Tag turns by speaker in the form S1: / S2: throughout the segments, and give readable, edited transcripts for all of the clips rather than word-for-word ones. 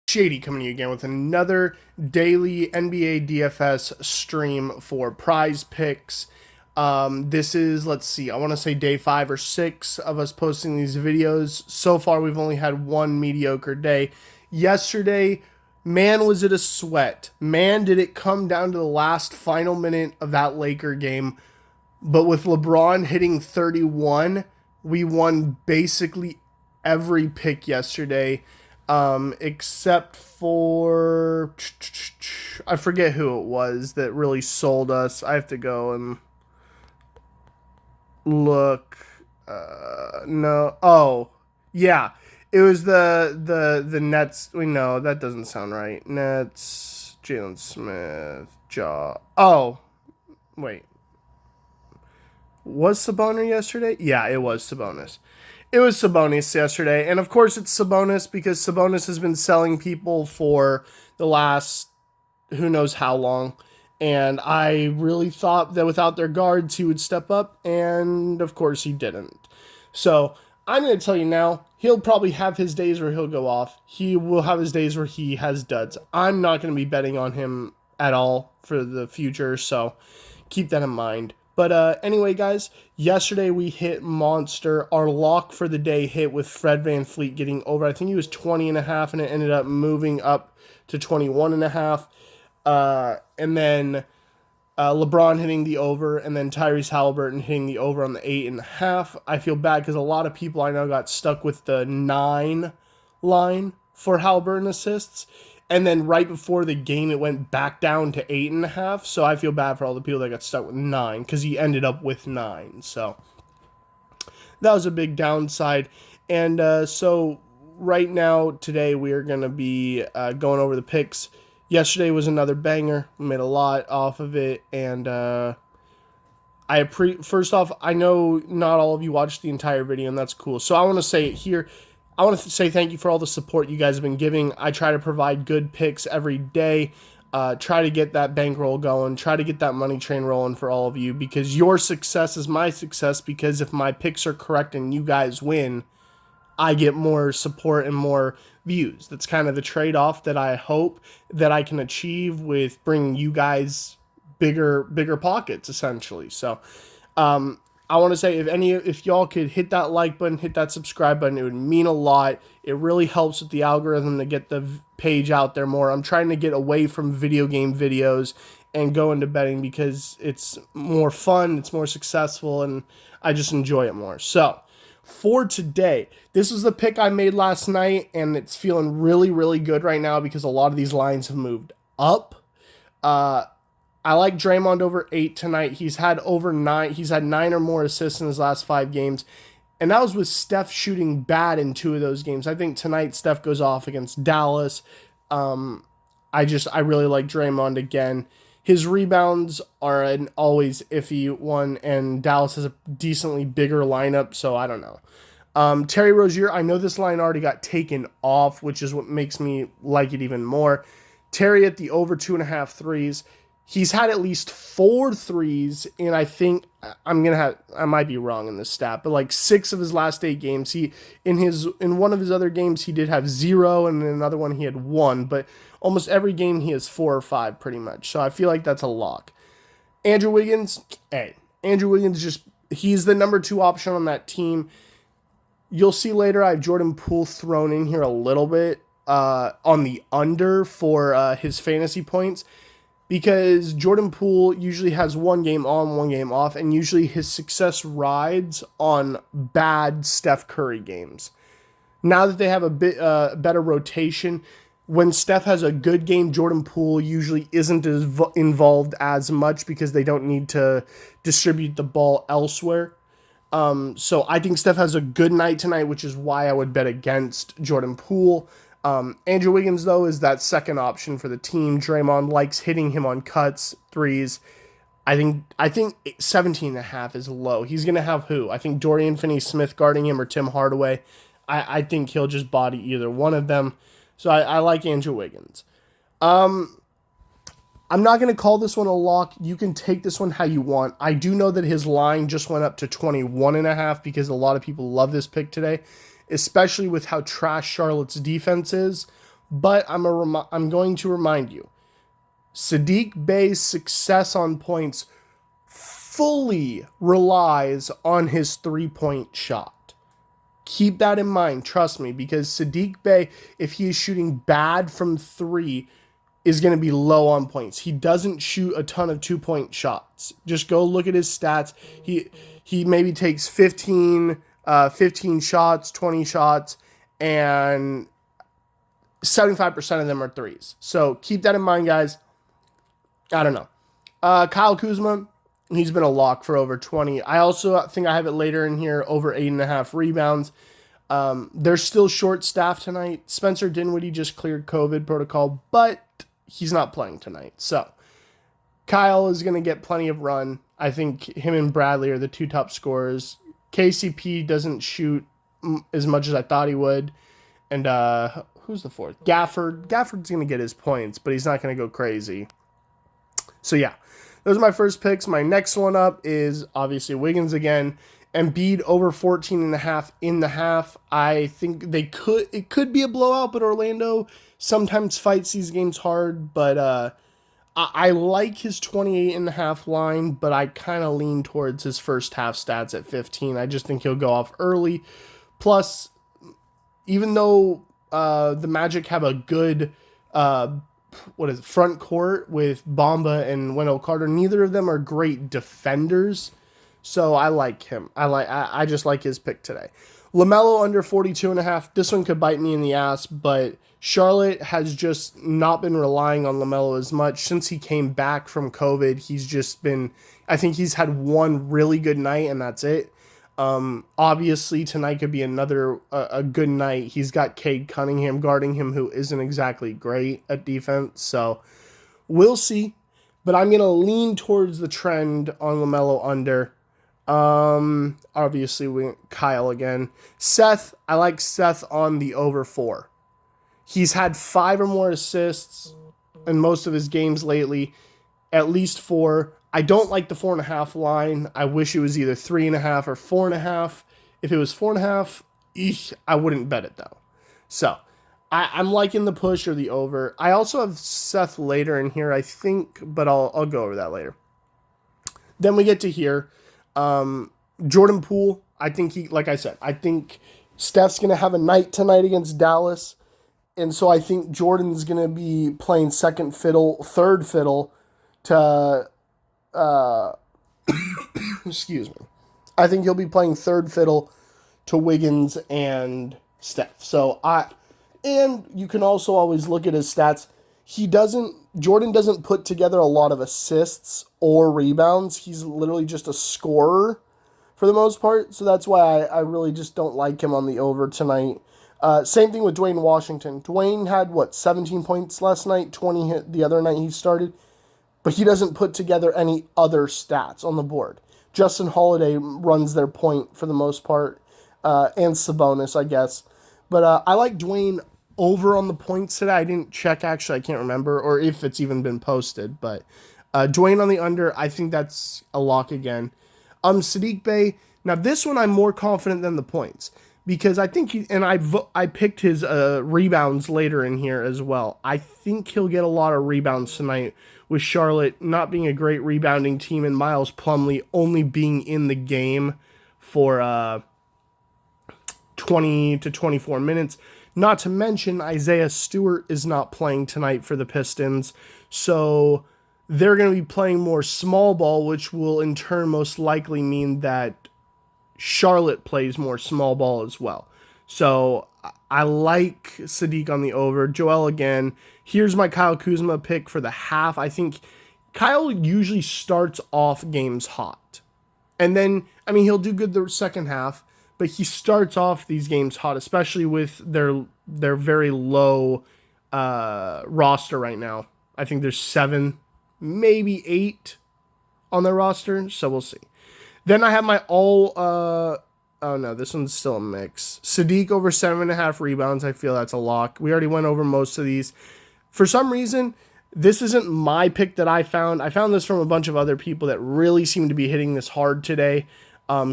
S1: Shady coming to you again with another daily NBA DFS stream for Prize Picks. This is, let's see, I want to say day 5 or 6 of us posting these videos. So far, we've only had one mediocre day. Yesterday, man, was it a sweat. Man, did it come down to the last final minute of that Laker game. But with LeBron hitting 31, we won basically every pick yesterday, except for I forget who it was that really sold us. I have to go and look. No, oh yeah, it was the Nets. We know that doesn't sound right. Nets, Jalen Smith, Jaw. Oh wait, was Sabonis yesterday? Yeah, it was Sabonis. It was Sabonis yesterday, and of course it's Sabonis because Sabonis has been selling people for the last who knows how long. And I really thought that without their guards, he would step up, and of course he didn't. So I'm going to tell you now, he'll probably have his days where he'll go off. He will have his days where he has duds. I'm not going to be betting on him at all for the future, so keep that in mind. But anyway, guys, yesterday we hit monster. Our lock for the day hit with Fred VanVleet getting over. I think he was 20.5, and it ended up moving up to 21.5. And then LeBron hitting the over, and then Tyrese Haliburton hitting the over on the 8.5. I feel bad because a lot of people I know got stuck with the 9 line for Haliburton assists. And then right before the game, it went back down to 8.5. So I feel bad for all the people that got stuck with 9 because he ended up with 9. So that was a big downside. And so right now, today, we are going to be going over the picks. Yesterday was another banger. We made a lot off of it. And first off, I know not all of you watched the entire video, and that's cool. So I want to say it here. I want to say thank you for all the support you guys have been giving. I try to provide good picks every day. Try to get that bankroll going. Try to get that money train rolling for all of you, because your success is my success, because if my picks are correct and you guys win, I get more support and more views. That's kind of the trade-off that I hope that I can achieve with bringing you guys bigger pockets, essentially. So I want to say if y'all could hit that like button, hit that subscribe button, it would mean a lot. It really helps with the algorithm to get the page out there more. I'm trying to get away from video game videos and go into betting because it's more fun, it's more successful, and I just enjoy it more. So for today, this was the pick I made last night, and it's feeling really, really good right now because a lot of these lines have moved up. I like Draymond over 8 tonight. He's had over 9. He's had 9 or more assists in his last 5 games. And that was with Steph shooting bad in 2 of those games. I think tonight Steph goes off against Dallas. I really like Draymond again. His rebounds are an always iffy one, and Dallas has a decently bigger lineup, so I don't know. Terry Rozier, I know this line already got taken off, which is what makes me like it even more. Terry at the over 2.5 threes. He's had at least 4 threes, and I think I might be wrong in this stat, but like 6 of his last 8 games, in one of his other games he did have 0, and in another one he had 1, but almost every game he has 4 or 5 pretty much. So I feel like that's a lock. Andrew Wiggins, he's the number 2 option on that team. You'll see later I have Jordan Poole thrown in here a little bit on the under for his fantasy points, because Jordan Poole usually has 1 game on, 1 game off, and usually his success rides on bad Steph Curry games. Now that they have a bit better rotation, when Steph has a good game, Jordan Poole usually isn't involved as much because they don't need to distribute the ball elsewhere. So I think Steph has a good night tonight, which is why I would bet against Jordan Poole. Andrew Wiggins, though, is that second option for the team. Draymond likes hitting him on cuts, threes. I think 17.5 is low. He's going to have who? I think Dorian Finney-Smith guarding him or Tim Hardaway. I think he'll just body either one of them. So I like Andrew Wiggins. I'm not going to call this one a lock. You can take this one how you want. I do know that his line just went up to 21.5 because a lot of people love this pick today, especially with how trash Charlotte's defense is. But I'm going to remind you, Saddiq Bey's success on points fully relies on his three-point shot. Keep that in mind, trust me, because Saddiq Bey, if he is shooting bad from three, is going to be low on points. He doesn't shoot a ton of two-point shots. Just go look at his stats. He maybe takes 15 shots, 20 shots, and 75% of them are threes. So keep that in mind, guys. I don't know. Kyle Kuzma, he's been a lock for over 20. I also think I have it later in here, over 8.5 rebounds. They're still short-staffed tonight. Spencer Dinwiddie just cleared COVID protocol, but he's not playing tonight. So Kyle is going to get plenty of run. I think him and Bradley are the two top scorers. KCP doesn't shoot as much as I thought he would. And who's the fourth? Gafford. Gafford's going to get his points, but he's not going to go crazy. So yeah, those are my first picks. My next one up is obviously Wiggins again. Embiid over 14.5 in the half. I think it could be a blowout, but Orlando sometimes fights these games hard. But I like his 28.5 line, but I kind of lean towards his first half stats at 15. I just think he'll go off early. Plus, even though the Magic have a good front court with Bamba and Wendell Carter, neither of them are great defenders. So I like him. I just like his pick today. LaMelo under 42.5. This one could bite me in the ass, but Charlotte has just not been relying on LaMelo as much. Since he came back from COVID, he's just been, I think he's had one really good night, and that's it. Obviously, tonight could be another a good night. He's got Cade Cunningham guarding him, who isn't exactly great at defense. So we'll see. But I'm going to lean towards the trend on LaMelo under. Obviously, Kyle again. Seth, I like Seth on the over 4. He's had 5 or more assists in most of his games lately, at least 4. I don't like the 4.5 line. I wish it was either 3.5 or 4.5. If it was 4.5, I wouldn't bet it though. So I'm liking the push or the over. I also have Seth later in here, I think, but I'll go over that later. Then we get to here. Jordan Poole, I think like I said, I think Steph's going to have a night tonight against Dallas. And so I think Jordan's going to be playing third fiddle to, excuse me. I think he'll be playing third fiddle to Wiggins and Steph. And you can also always look at his stats. Jordan doesn't put together a lot of assists or rebounds. He's literally just a scorer for the most part. So that's why I really just don't like him on the over tonight. Same thing with Dwayne Washington. Dwayne had, 17 points last night, 20 hit the other night he started. But he doesn't put together any other stats on the board. Justin Holiday runs their point for the most part, and Sabonis, I guess. But I like Dwayne over on the points today. I didn't check, actually. I can't remember, or if it's even been posted. But Dwayne on the under, I think that's a lock again. Saddiq Bey. Now, this one I'm more confident than the points. Because I think I picked his rebounds later in here as well. I think he'll get a lot of rebounds tonight with Charlotte not being a great rebounding team and Miles Plumlee only being in the game for 20 to 24 minutes. Not to mention Isaiah Stewart is not playing tonight for the Pistons. So they're going to be playing more small ball, which will in turn most likely mean that Charlotte plays more small ball as well. So I like Saddiq on the over. Joel again. Here's my Kyle Kuzma pick for the half. I think Kyle usually starts off games hot. And then, he'll do good the second half, but he starts off these games hot, especially with their very low roster right now. I think there's 7, maybe 8 on their roster, so we'll see. Then I have my this one's still a mix. Saddiq over 7.5 rebounds. I feel that's a lock. We already went over most of these. For some reason, this isn't my pick that I found. I found this from a bunch of other people that really seem to be hitting this hard today.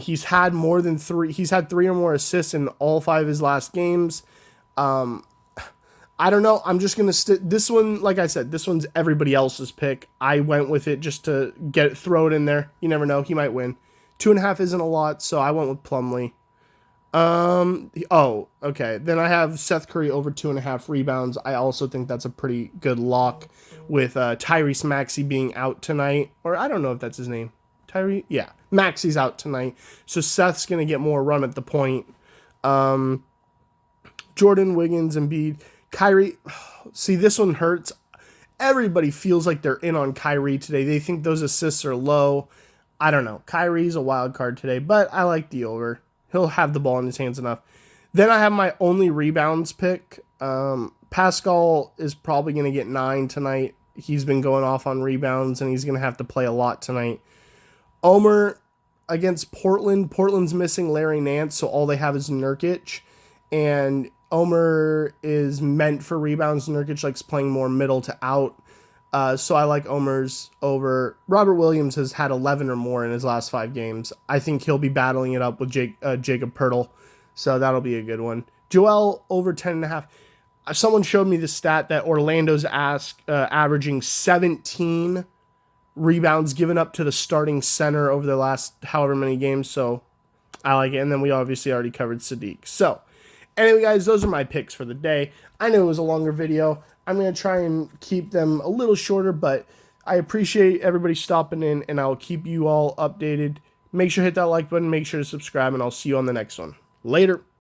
S1: He's had more than 3. He's had 3 or more assists in all 5 of his last games. I I don't know. I'm just going to this one, like I said, this one's everybody else's pick. I went with it just to throw it in there. You never know. He might win. 2.5 isn't a lot, so I went with Plumlee. Oh, okay. Then I have Seth Curry over 2.5 rebounds. I also think that's a pretty good lock with Tyrese Maxey being out tonight. Or I don't know if that's his name. Yeah. Maxey's out tonight. So Seth's going to get more run at the point. Jordan, Wiggins, Embiid. Kyrie, see, this one hurts. Everybody feels like they're in on Kyrie today. They think those assists are low. I don't know. Kyrie's a wild card today, but I like the over. He'll have the ball in his hands enough. Then I have my only rebounds pick. Pascal is probably going to get 9 tonight. He's been going off on rebounds, and he's going to have to play a lot tonight. Omer against Portland. Portland's missing Larry Nance, so all they have is Nurkic. And Omer is meant for rebounds. Nurkic likes playing more middle to out. So I like Omer's over. Robert Williams has had 11 or more in his last 5 games. I think he'll be battling it up with Jacob Poeltl. So that'll be a good one. Joel over 10.5. Someone showed me the stat that Orlando's averaging 17 rebounds given up to the starting center over the last however many games. So I like it. And then we obviously already covered Sadiq. So anyway, guys, those are my picks for the day. I know it was a longer video. I'm going to try and keep them a little shorter, but I appreciate everybody stopping in, and I'll keep you all updated. Make sure to hit that like button. Make sure to subscribe, and I'll see you on the next one. Later.